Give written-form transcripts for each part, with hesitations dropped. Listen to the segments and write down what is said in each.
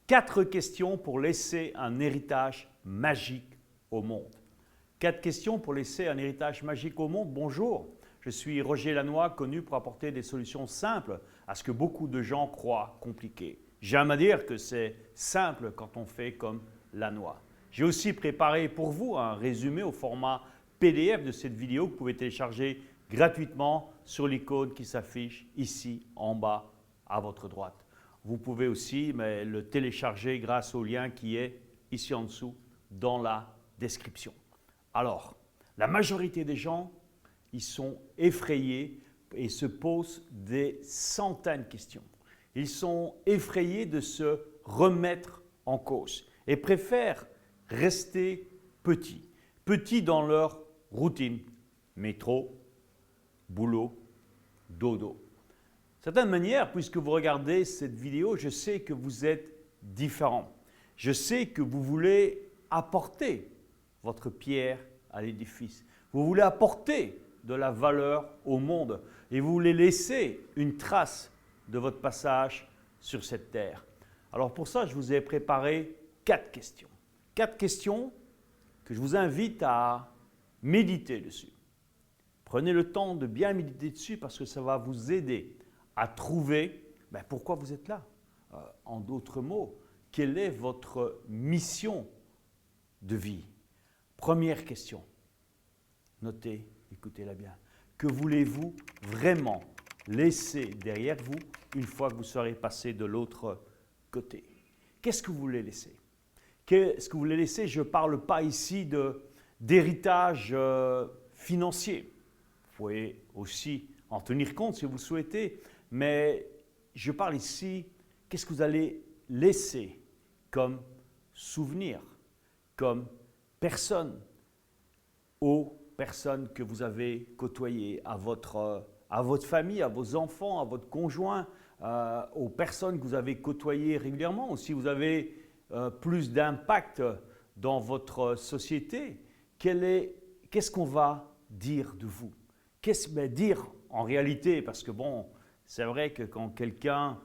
4 questions pour laisser un héritage magique au monde. 4 questions pour laisser un héritage magique au monde. Bonjour, je suis Roger Lannoy, connu pour apporter des solutions simples à ce que beaucoup de gens croient compliqué. J'aime à dire que c'est simple quand on fait comme Lannoy. J'ai aussi préparé pour vous un résumé au format PDF de cette vidéo que vous pouvez télécharger gratuitement sur l'icône qui s'affiche ici en bas à votre droite. Vous pouvez aussi le télécharger grâce au lien qui est ici en dessous dans la description. Alors, la majorité des gens, ils sont effrayés et se posent des centaines de questions. Ils sont effrayés de se remettre en cause et préfèrent rester petits dans leur routine, métro, boulot, dodo. De certaine manière, puisque vous regardez cette vidéo, je sais que vous êtes différents. Je sais que vous voulez apporter votre pierre à l'édifice. Vous voulez apporter de la valeur au monde et vous voulez laisser une trace de votre passage sur cette terre. Alors pour ça, je vous ai préparé 4 questions. 4 questions que je vous invite à méditer dessus. Prenez le temps de bien méditer dessus parce que ça va vous aider à trouver pourquoi vous êtes là. En d'autres mots, quelle est votre mission de vie? Première question. Notez, écoutez-la bien. Que voulez-vous vraiment laisser derrière vous une fois que vous serez passé de l'autre côté? Qu'est-ce que vous voulez laisser? Qu'est-ce que vous voulez laisser? Je ne parle pas ici d'héritage financier. Vous pouvez aussi en tenir compte si vous le souhaitez, mais je parle ici, qu'est-ce que vous allez laisser comme souvenir, comme personne aux personnes que vous avez côtoyées, à votre famille, à vos enfants, à votre conjoint, aux personnes que vous avez côtoyées régulièrement, ou si vous avez plus d'impact dans votre société, qu'est-ce qu'on va dire de vous? Dire en réalité, parce que bon, c'est vrai que quand quelqu'un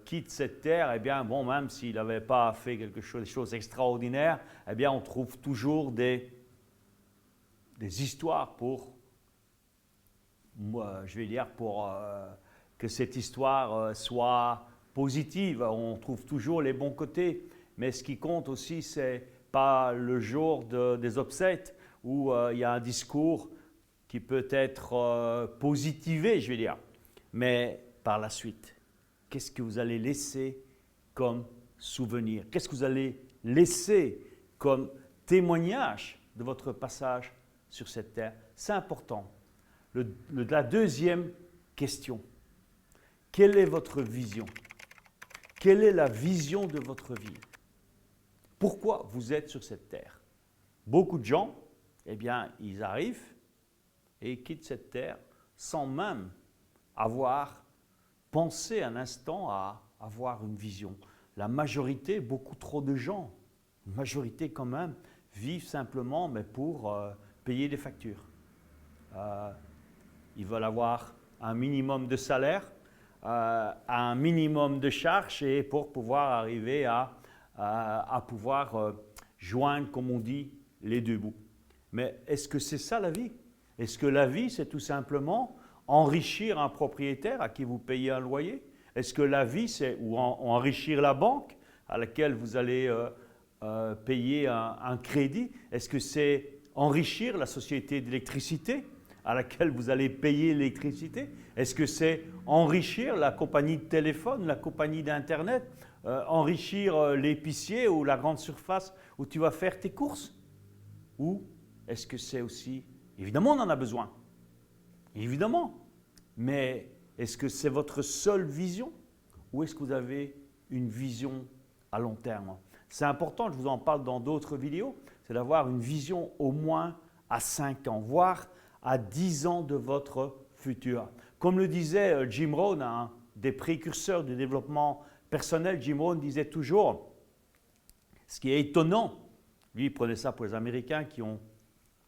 quitte cette terre, eh bien, bon, même s'il n'avait pas fait des choses extraordinaires, eh bien, on trouve toujours des histoires pour que cette histoire soit positive. On trouve toujours les bons côtés, mais ce qui compte aussi, c'est pas le jour des obsèques où il y a un discours qui peut être positivé, mais par la suite. Qu'est-ce que vous allez laisser comme souvenir? Qu'est-ce que vous allez laisser comme témoignage de votre passage sur cette terre? C'est important. La deuxième question. Quelle est votre vision? Quelle est la vision de votre vie? Pourquoi vous êtes sur cette terre? Beaucoup de gens, eh bien, ils arrivent et quittent cette terre sans même avoir pensé un instant à avoir une vision. La majorité, beaucoup trop de gens, une majorité quand même, vivent simplement pour payer des factures. Ils veulent avoir un minimum de salaire, un minimum de charges et pour pouvoir arriver à pouvoir joindre, comme on dit, les deux bouts. Mais est-ce que c'est ça la vie? Est-ce que la vie, c'est tout simplement enrichir un propriétaire à qui vous payez un loyer? Est-ce que la vie, c'est enrichir la banque à laquelle vous allez payer un crédit? Est-ce que c'est enrichir la société d'électricité à laquelle vous allez payer l'électricité? Est-ce que c'est enrichir la compagnie de téléphone, la compagnie d'Internet, enrichir l'épicier ou la grande surface où tu vas faire tes courses? Ou est-ce que c'est aussi… Évidemment, on en a besoin. Évidemment. Mais est-ce que c'est votre seule vision? Ou est-ce que vous avez une vision à long terme? C'est important, je vous en parle dans d'autres vidéos, c'est d'avoir une vision au moins à 5 ans, voire à 10 ans de votre futur. Comme le disait Jim Rohn, un des précurseurs du développement personnel, Jim Rohn disait toujours, ce qui est étonnant, lui il prenait ça pour les Américains qui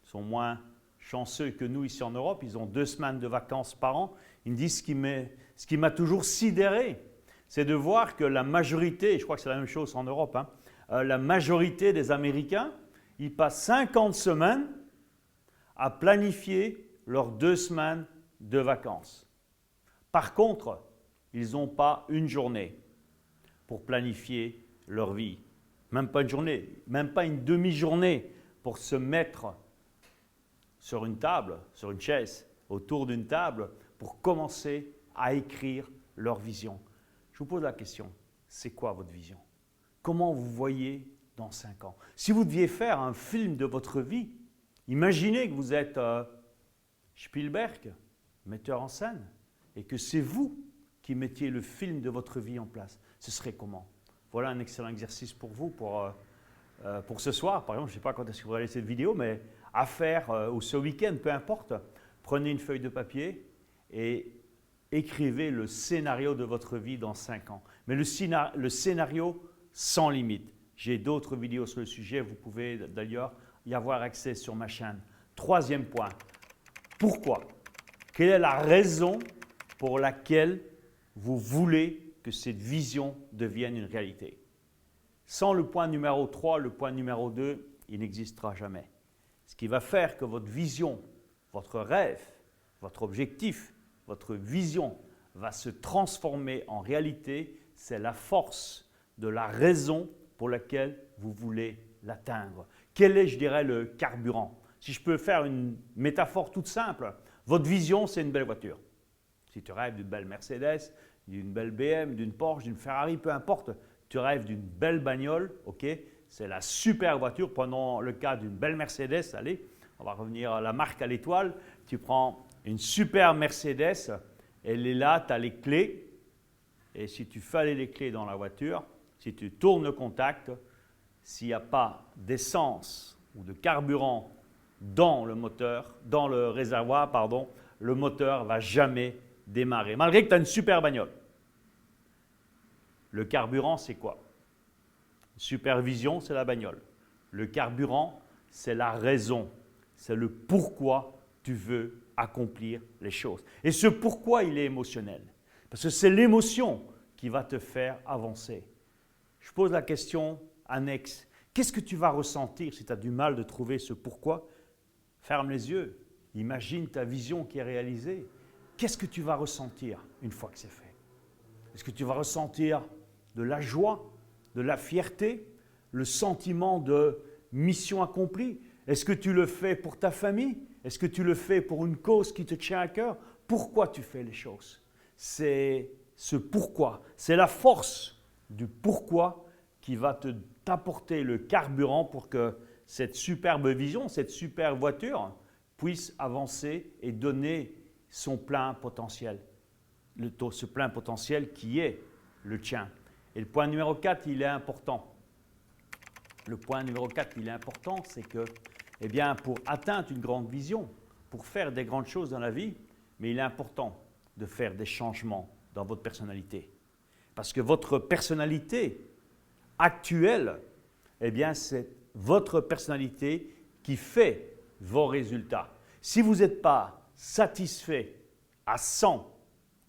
sont moins chanceux que nous ici en Europe, ils ont 2 semaines de vacances par an. Il me dit ce qui m'a toujours sidéré, c'est de voir que la majorité, je crois que c'est la même chose en Europe, hein, la majorité des Américains, ils passent 50 semaines à planifier leurs 2 semaines de vacances. Par contre, ils n'ont pas une journée pour planifier leur vie. Même pas une journée, même pas une demi-journée pour se mettre sur une table, sur une chaise, autour d'une table, pour commencer à écrire leur vision. Je vous pose la question, c'est quoi votre vision? Comment vous voyez dans 5 ans? Si vous deviez faire un film de votre vie, imaginez que vous êtes Spielberg, metteur en scène, et que c'est vous qui mettiez le film de votre vie en place. Ce serait comment? Voilà un excellent exercice pour vous, pour ce soir. Par exemple, je ne sais pas quand est-ce que vous regardez cette vidéo, mais à faire, ou ce week-end, peu importe, prenez une feuille de papier et écrivez le scénario de votre vie dans 5 ans. Mais le scénario sans limite. J'ai d'autres vidéos sur le sujet, vous pouvez d'ailleurs y avoir accès sur ma chaîne. 3e point, pourquoi? Quelle est la raison pour laquelle vous voulez que cette vision devienne une réalité? Sans le point numéro 3, le point numéro 2, il n'existera jamais. Ce qui va faire que votre vision, votre rêve, votre objectif, votre vision va se transformer en réalité, c'est la force de la raison pour laquelle vous voulez l'atteindre. Quel est, je dirais, le carburant? Si je peux faire une métaphore toute simple, votre vision, c'est une belle voiture. Si tu rêves d'une belle Mercedes, d'une belle BM, d'une Porsche, d'une Ferrari, peu importe, tu rêves d'une belle bagnole, ok? C'est la super voiture. Prenons le cas d'une belle Mercedes, allez, on va revenir à la marque à l'étoile. Tu prends une super Mercedes, elle est là, tu as les clés, et si tu fais aller les clés dans la voiture, si tu tournes le contact, s'il n'y a pas d'essence ou de carburant dans le moteur, dans le réservoir, pardon, le moteur ne va jamais démarrer, malgré que tu as une super bagnole. Le carburant, c'est quoi? Supervision, c'est la bagnole. Le carburant, c'est la raison, c'est le pourquoi tu veux accomplir les choses. Et ce pourquoi, il est émotionnel. Parce que c'est l'émotion qui va te faire avancer. Je pose la question annexe. Qu'est-ce que tu vas ressentir si tu as du mal de trouver ce pourquoi? Ferme les yeux, imagine ta vision qui est réalisée. Qu'est-ce que tu vas ressentir une fois que c'est fait? Est-ce que tu vas ressentir de la joie, de la fierté, le sentiment de mission accomplie? Est-ce que tu le fais pour ta famille? Est-ce que tu le fais pour une cause qui te tient à cœur? Pourquoi tu fais les choses? C'est ce pourquoi, c'est la force du pourquoi qui va t'apporter le carburant pour que cette superbe vision, cette superbe voiture puisse avancer et donner son plein potentiel. Ce plein potentiel qui est le tien. Et le point numéro 4, il est important. Le point numéro 4, il est important, c'est que, eh bien, pour atteindre une grande vision, pour faire des grandes choses dans la vie, mais il est important de faire des changements dans votre personnalité. Parce que votre personnalité actuelle, eh bien, c'est votre personnalité qui fait vos résultats. Si vous n'êtes pas satisfait à 100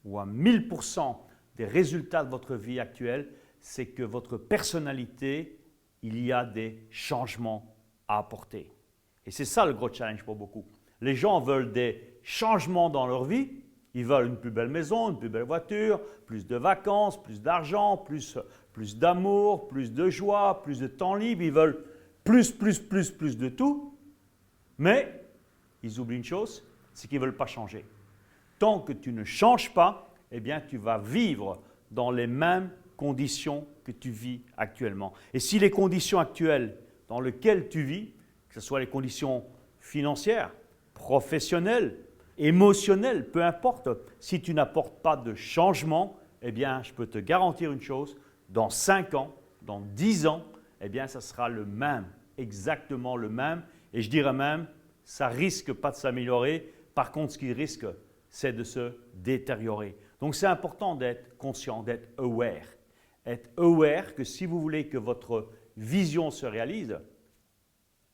ou à 1000% des résultats de votre vie actuelle, c'est que votre personnalité, il y a des changements à apporter. Et c'est ça le gros challenge pour beaucoup. Les gens veulent des changements dans leur vie. Ils veulent une plus belle maison, une plus belle voiture, plus de vacances, plus d'argent, plus d'amour, plus de joie, plus de temps libre. Ils veulent plus de tout. Mais ils oublient une chose, c'est qu'ils ne veulent pas changer. Tant que tu ne changes pas, eh bien, tu vas vivre dans les mêmes conditions que tu vis actuellement. Et si les conditions actuelles dans lesquelles tu vis, que ce soit les conditions financières, professionnelles, émotionnelles, peu importe, si tu n'apportes pas de changement, eh bien, je peux te garantir une chose, dans 5 ans, dans 10 ans, eh bien, ça sera le même, exactement le même. Et je dirais même, ça risque pas de s'améliorer. Par contre, ce qui risque, c'est de se détériorer. Donc, c'est important d'être conscient, d'être aware. Être aware que si vous voulez que votre vision se réalise,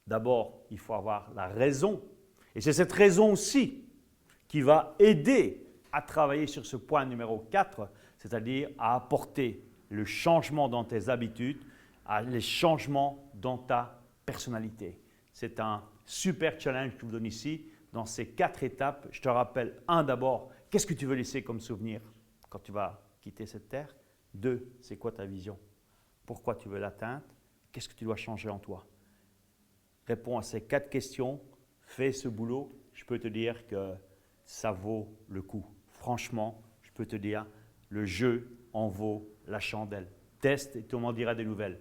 d'abord, il faut avoir la raison. Et c'est cette raison aussi qui va aider à travailler sur ce point numéro 4, c'est-à-dire à apporter le changement dans tes habitudes, les changements dans ta personnalité. C'est un super challenge que je vous donne ici. Dans ces 4 étapes, je te rappelle, 1 d'abord, qu'est-ce que tu veux laisser comme souvenir quand tu vas quitter cette terre? 2, c'est quoi ta vision? Pourquoi tu veux l'atteindre? Qu'est-ce que tu dois changer en toi? Réponds à ces 4 questions, fais ce boulot, je peux te dire que ça vaut le coup. Franchement, je peux te dire, le jeu en vaut la chandelle. Teste et tu m'en diras des nouvelles.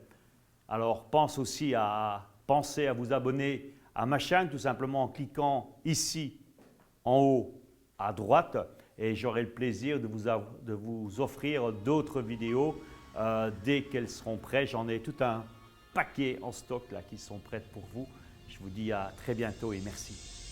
Alors, pense aussi à vous abonner à ma chaîne, tout simplement en cliquant ici, en haut, à droite. Et j'aurai le plaisir de vous offrir d'autres vidéos dès qu'elles seront prêtes. J'en ai tout un paquet en stock là, qui sont prêtes pour vous. Je vous dis à très bientôt et merci.